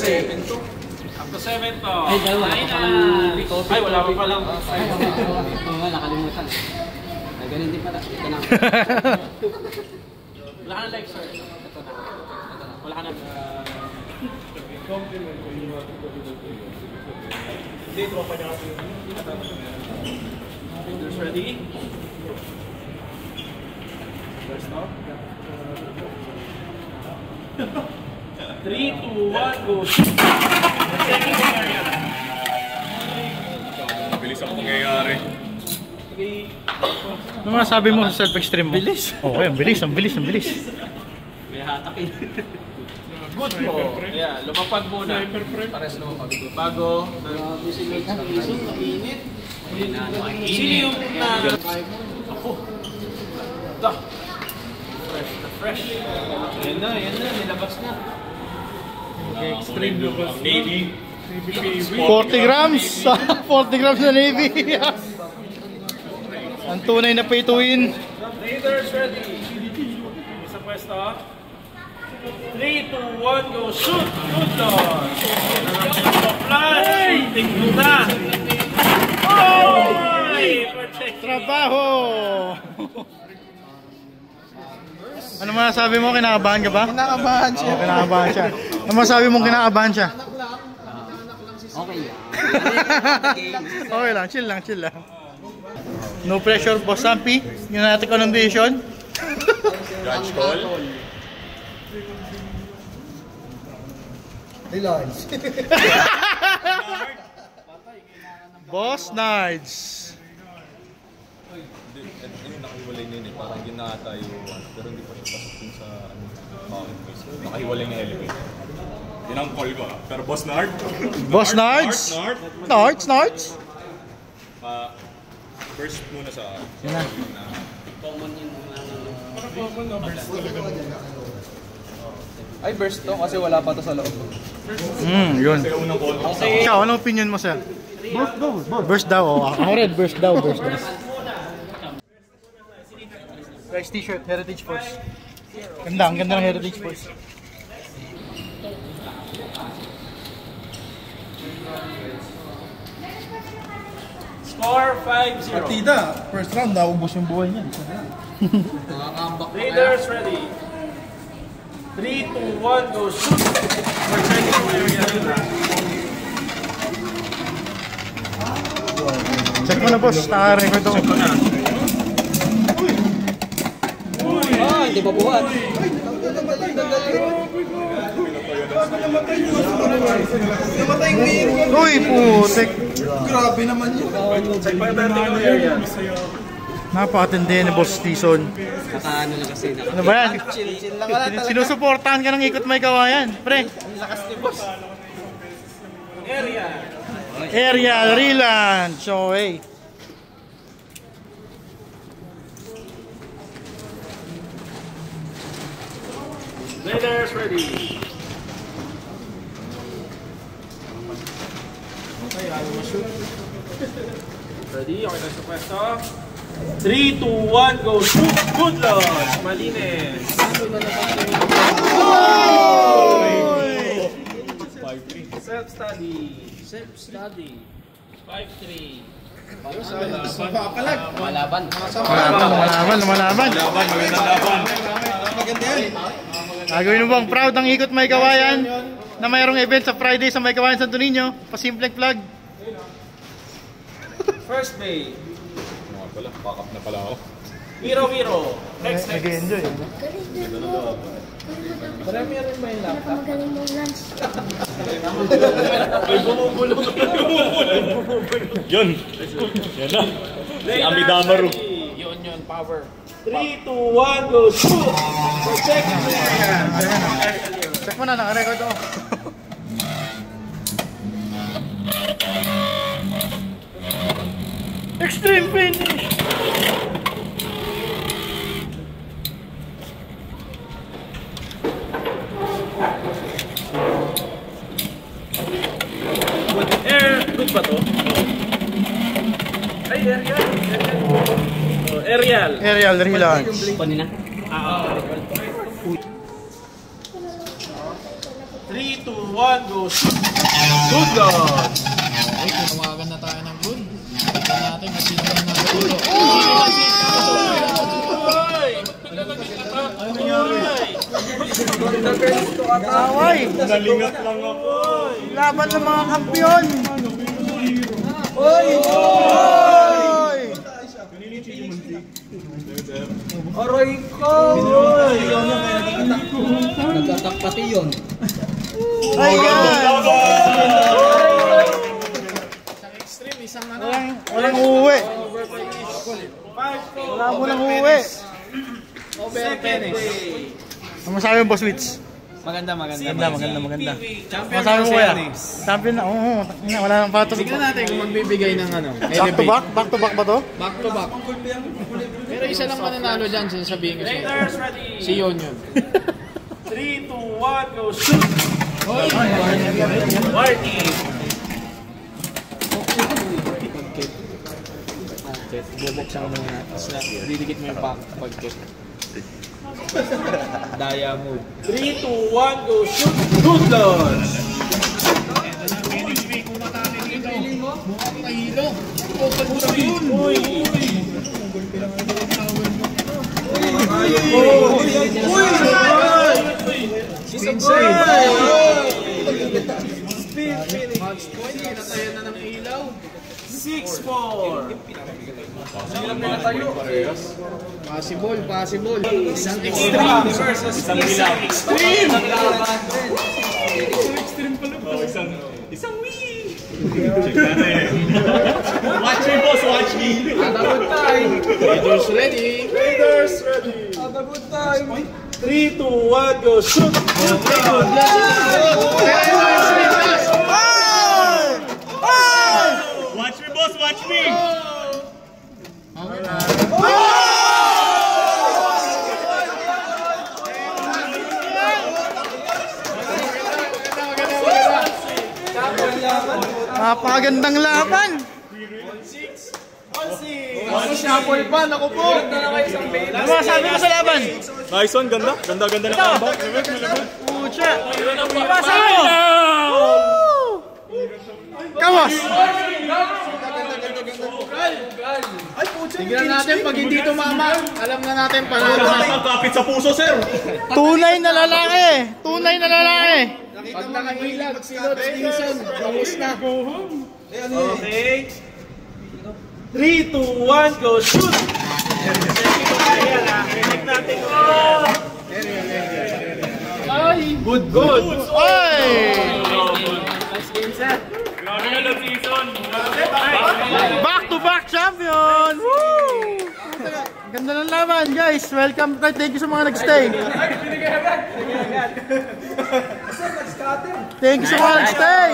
7 to. Up to 7 to. Ay, dalawa. Ay, wala pa palang. Oo, nakalimutan. Ay, ganun din pala. Ito na. Wala ka na like, sir. Ito na. Wala ka na. Compliment ko yung mga dito pa niya kasi. Fingers ready. First stop. 3, 2, 1, go! Second area. Bilis ang pangyayari. Ano masabi mo sa self-extreme mo? Bilis. Okay, ang bilis, ang bilis, ang bilis. May hatakin. Good po. Yeah, lumapag muna. Pares lumapag. Bago. Init. Sino yung na... Ako. Ito. Fresh na fresh. Yan na, nilabas na. Extreme lubas. Navy. 40 grams! 40 grams na Navy! Ang tunay na pay to win. Raiders ready. Sa pwesto. 3, 2, 1, go shoot! Good Lord! Flash! Tingno na! Oh! Trabaho! Ano masasabi mo? Kinakabahan ka ba? Kinakabahan siya. Kinakabahan siya. Ano masasabi mong kinakabahan siya? Okay lang. Okay lang, chill lang, chill lang. No pressure, Boss Sampi. Yung natin condition. Judge call. Relax. Boss Nards. Nakahiwalay na yun eh. Parang ginawa tayo. Pero hindi pa siya pasok dun sa bakit face. Nakahiwalay na elevator. Yun ang call ko. Pero Boss Nard. Boss Nards. Nards, Nards. First muna sa... Yan na. Common yun. Ay, burst to kasi wala pa to sa loob. Yun. Kaya unang call. Ikaw, anong opinion mo, sir? Burst daw. Oh. Ako rin, burst daw. Guys, t-shirt, Heritage Force. Ganda, ang ganda ng Heritage Force. Score 5-0. Partida, first round, naubos yung buhay niya. Raiders ready. 3, 2, 1, go shoot! For second area. Check mo na, boss. Naka-record ako. Ah, hindi pa buhat. Uy, putik. Grabe naman yun. Check pa yung vertical area. Napakatindi ni Boss Tison. Nakaano na kasi. Ano ba yan? Chill lang ka lang talaga. Sinusuportahan ka ng ikot may kawayan. Pre. Ang lakas ni boss. Area. Aerial relaunch. So, hey. Raiders ready. Okay, ayaw ma-shoot. Ready? Okay na sa pwesto. 3, 2, 1, go shoot! Good Lord! Malinis! Self-study. Self-study. 5-3. Malaban. Lumalaban. Magandang laban. Maganda yan. Gagawin mo bang proud ang ikot may kawayan na mayroong event sa Friday sa may kawayan Santo Niño? Pasimpleng flag. First bay. Mga pala, pack up na pala ako. Wiro. Next. Nag-enjoy. Marami rin may laptop. Magaling mong lunch. May bumubulong. Yun! Yan na. Si Amidamaru. Yun, power. 3, 2, 1, go shoot! Protect the area. Check mo na, naka-record ako. Extreme finish! Good ba to? Ay, aerial. Aerial relaunch. Kunin na. 3, 2, 1, go shoot! Good luck! Okay, tinawagan na tayo ng good. Tignan natin kung sino na nandito. Away! Nalingat lang ako. Laban ng mga kampiyon! Oy! Oy! Aray ko! Nagtatak pati yun. Ayan! Extreme, isang ano. Walang uwi. Wala mo nang uwi. Over tennis. Ano masabi mo, Boss Wits? Maganda. Maganda. Champion Masabi mo, kasi kuya? yan eh. Champion na. Oo, wala nang pato. Tignan natin kung magbibigay ng ano. Back to back? Back to back ba to? Back to back. Pero isa lang mananalo dyan, sasabihin ko sa'yo. Players ready! Si Yonyon. 3, 2, 1, go shoot! Marty! Pagkit. Bubuksan mo muna. Tapos didikit mo yung pagkit. Daya move. 3, 2, 1, go shoot! Good luck! Match point, pinatayan na ng ilaw. 6-4! Possible. Isang Extreme versus isang extreme! Isang win! Check natin. Watch me, boss, watch me. good time. Raiders ready. Raiders ready! 3, 2, 1, go shoot! Good luck! Watch me, boss, watch me. Napakagandang laban! Shuffle pa, naku po. Ano masabi mo sa laban? Nice one, ganda. Ganda ng combat. Pucha! Masabi mo! Kawas! Tignan natin pag hindi tumama. Alam na natin panalo na. Kapit sa puso, sir. Tunay na lalaki! Tunay na lalaki! Pag nakahilag, silot, Stinson, bangus na. Okay. 3, 2, 1, go shoot! Check natin. Good. Oy! Back to back champion! Woo! Ganda ng laban, guys. Welcome. Thank you sa mga nagstay. Thank you sa mga nagstay.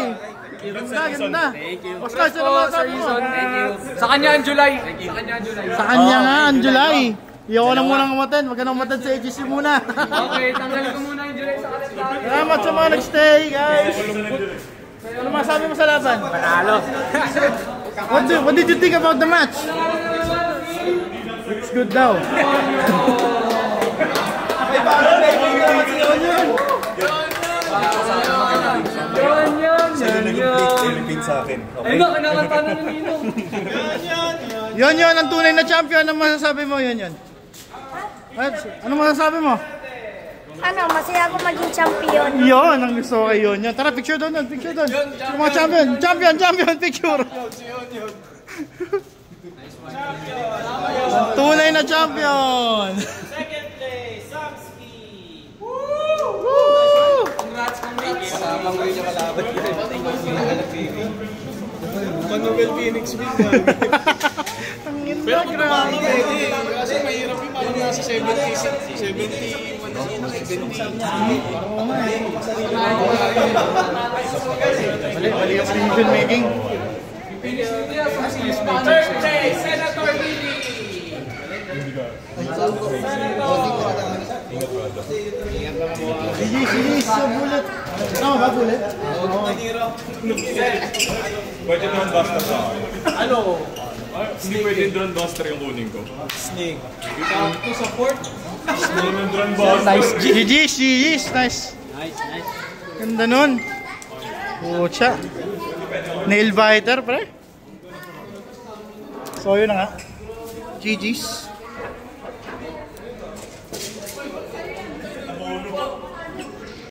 Ganda. Oscar, sino mga sabi mo? Sa kanya ang July. Sa kanya nga, ang July. Iyoko na munang umaten. Wag ka na umaten sa HGC muna. Okay, tanggalin ko muna yung July sa kalendar. Salamat sa mga nagstay, guys. Ano masabi mo sa laban? Panalo. What did you think about the match? It's good daw. Philippines sa akin. Ayun na, kinakanta na ng Ninong. Yun, ang tunay na champion. Ano masasabi mo, yun? Ano masasabi mo? Ano, masaya ako maging champion. Yun, ang gusto ko kay yun. Tara, picture doon. Yung mga champion, picture. Tunay na champion. Second place, Samsky! Woo! Manuel Phoenix win na. Ang ganda, grabe. Kasi mahirap yung parang nasa 70. Mali yung decision making. Third place, Senator Willie! Sige, sa bullet. Tama ba, bullet? Pwede drone buster sa akin. Ano? Hindi pwede drone buster yung kunin ko. Snake. To support. Drone buster. GG's, nice. Ganda nun. Pucha. Nail biter, pre. So, yun na nga. GG's.